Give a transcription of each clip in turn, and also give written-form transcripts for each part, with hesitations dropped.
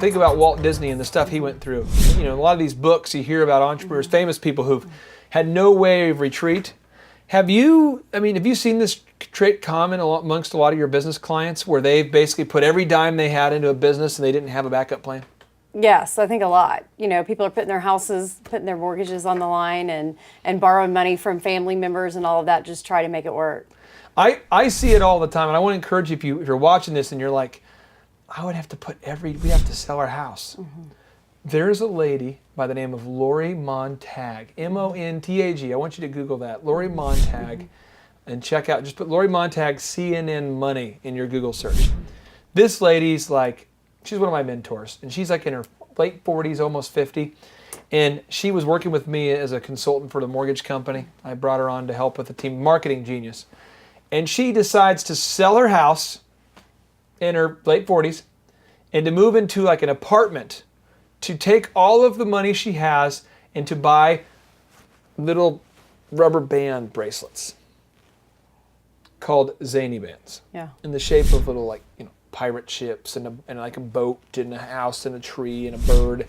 think about Walt Disney and the stuff he went through. You know, a lot of these books you hear about entrepreneurs, famous people who've had no way of retreat. Have you seen this trait common amongst a lot of your business clients where they've basically put every dime they had into a business and they didn't have a backup plan? Yes, I think a lot. You know, people are putting their houses, putting their mortgages on the line and borrowing money from family members and all of that, just try to make it work. I see it all the time, and I want to encourage you, if you're watching this and you're like, I would have to we have to sell our house. Mm-hmm. There's a lady by the name of Lori Montag, M-O-N-T-A-G. I want you to Google that, Lori Montag, and check out, just put Lori Montag CNN money in your Google search. This lady's like, she's one of my mentors, and she's like in her late 40s, almost 50, and she was working with me as a consultant for the mortgage company. I brought her on to help with the team, marketing genius. And she decides to sell her house in her late 40s and to move into like an apartment, to take all of the money she has and to buy little rubber band bracelets called zany bands. Yeah. In the shape of little, like, you know, pirate ships and like a boat and a house and a tree and a bird.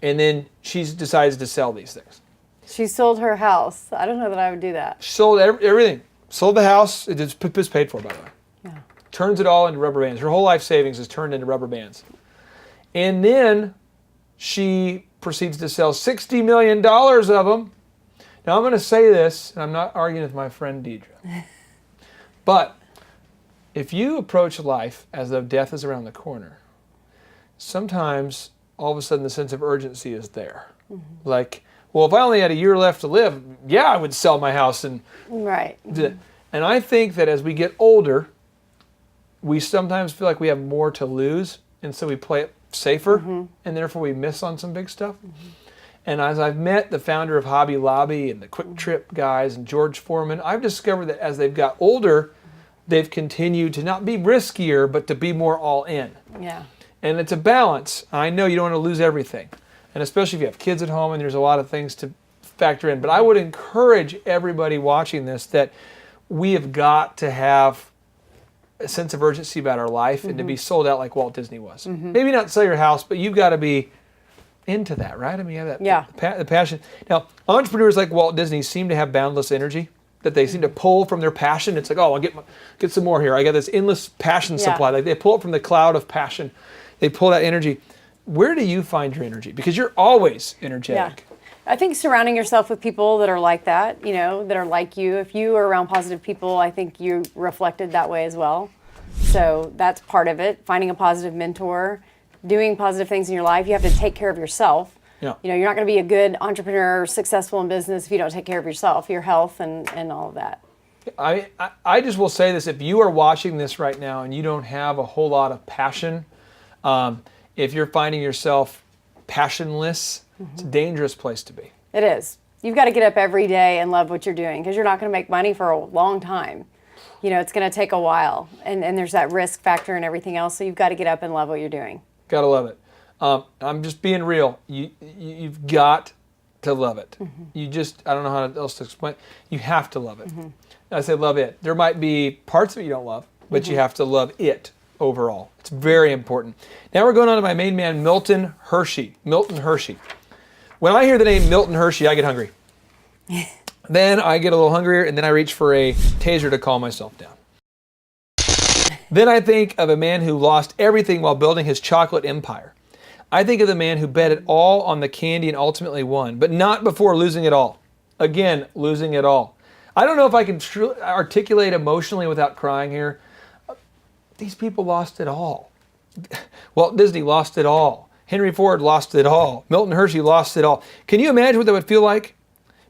And then she decides to sell these things. She sold her house. I don't know that I would do that. She sold everything. Sold the house. It was paid for, by the way. Yeah. Turns it all into rubber bands. Her whole life savings is turned into rubber bands. And then she proceeds to sell $60 million of them. Now I'm going to say this, and I'm not arguing with my friend Deidre. But if you approach life as though death is around the corner, sometimes all of a sudden the sense of urgency is there. Mm-hmm. Like, well, if I only had a year left to live, yeah, I would sell my house. And right. And I think that as we get older, we sometimes feel like we have more to lose, and so we play it safer, and therefore we miss on some big stuff. Mm-hmm. And as I've met the founder of Hobby Lobby and the Quick Trip guys and George Foreman, I've discovered that as they've got older, they've continued to not be riskier, but to be more all in. Yeah. And it's a balance. I know you don't want to lose everything. And especially if you have kids at home and there's a lot of things to factor in. But I would encourage everybody watching this that we have got to have a sense of urgency about our life and to be sold out like Walt Disney was. Maybe not sell your house, but you've got to be into that, right? I mean, you have that the passion. Now, entrepreneurs like Walt Disney seem to have boundless energy, that they seem to pull from their passion. It's like, oh, I'll get some more here. I got this endless passion supply. Like they pull it from the cloud of passion. They pull that energy. Where do you find your energy? Because you're always energetic. Yeah. I think surrounding yourself with people that are like that, you know, that are like you. If you are around positive people, I think you reflected that way as well. So that's part of it. Finding a positive mentor, doing positive things in your life. You have to take care of yourself. Yeah. You know, you're not going to be a good entrepreneur, successful in business if you don't take care of yourself, your health, and all of that. I just will say this. If you are watching this right now and you don't have a whole lot of passion, if you're finding yourself passionless, it's a dangerous place to be. It is. You've got to get up every day and love what you're doing, because you're not going to make money for a long time. You know, it's going to take a while, and there's that risk factor and everything else, so you've got to get up and love what you're doing. Got to love it. I'm just being real. You've got to love it. You just, I don't know how else to explain. You have to love it. I say love it. There might be parts of it you don't love, but you have to love it overall. It's very important. Now we're going on to my main man, Milton Hershey. Milton Hershey. When I hear the name Milton Hershey, I get hungry. Then I get a little hungrier, and then I reach for a taser to calm myself down. Then I think of a man who lost everything while building his chocolate empire. I think of the man who bet it all on the candy and ultimately won, but not before losing it all. Again, losing it all. I don't know if I can articulate emotionally without crying here. These people lost it all. Walt Disney lost it all. Henry Ford lost it all. Milton Hershey lost it all. Can you imagine what that would feel like?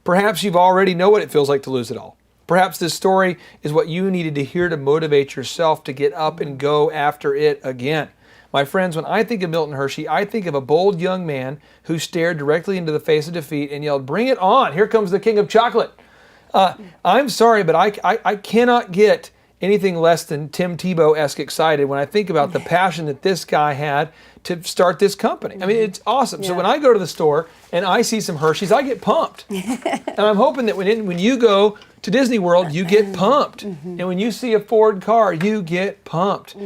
Perhaps you've already know what it feels like to lose it all. Perhaps this story is what you needed to hear to motivate yourself to get up and go after it again. My friends, when I think of Milton Hershey, I think of a bold young man who stared directly into the face of defeat and yelled, "Bring it on! Here comes the king of chocolate." I'm sorry, but I cannot get anything less than Tim Tebow-esque excited when I think about the passion that this guy had to start this company. I mean, it's awesome. So when I go to the store and I see some Hershey's, I get pumped. And I'm hoping that when you go to Disney World, you get pumped. And when you see a Ford car, you get pumped.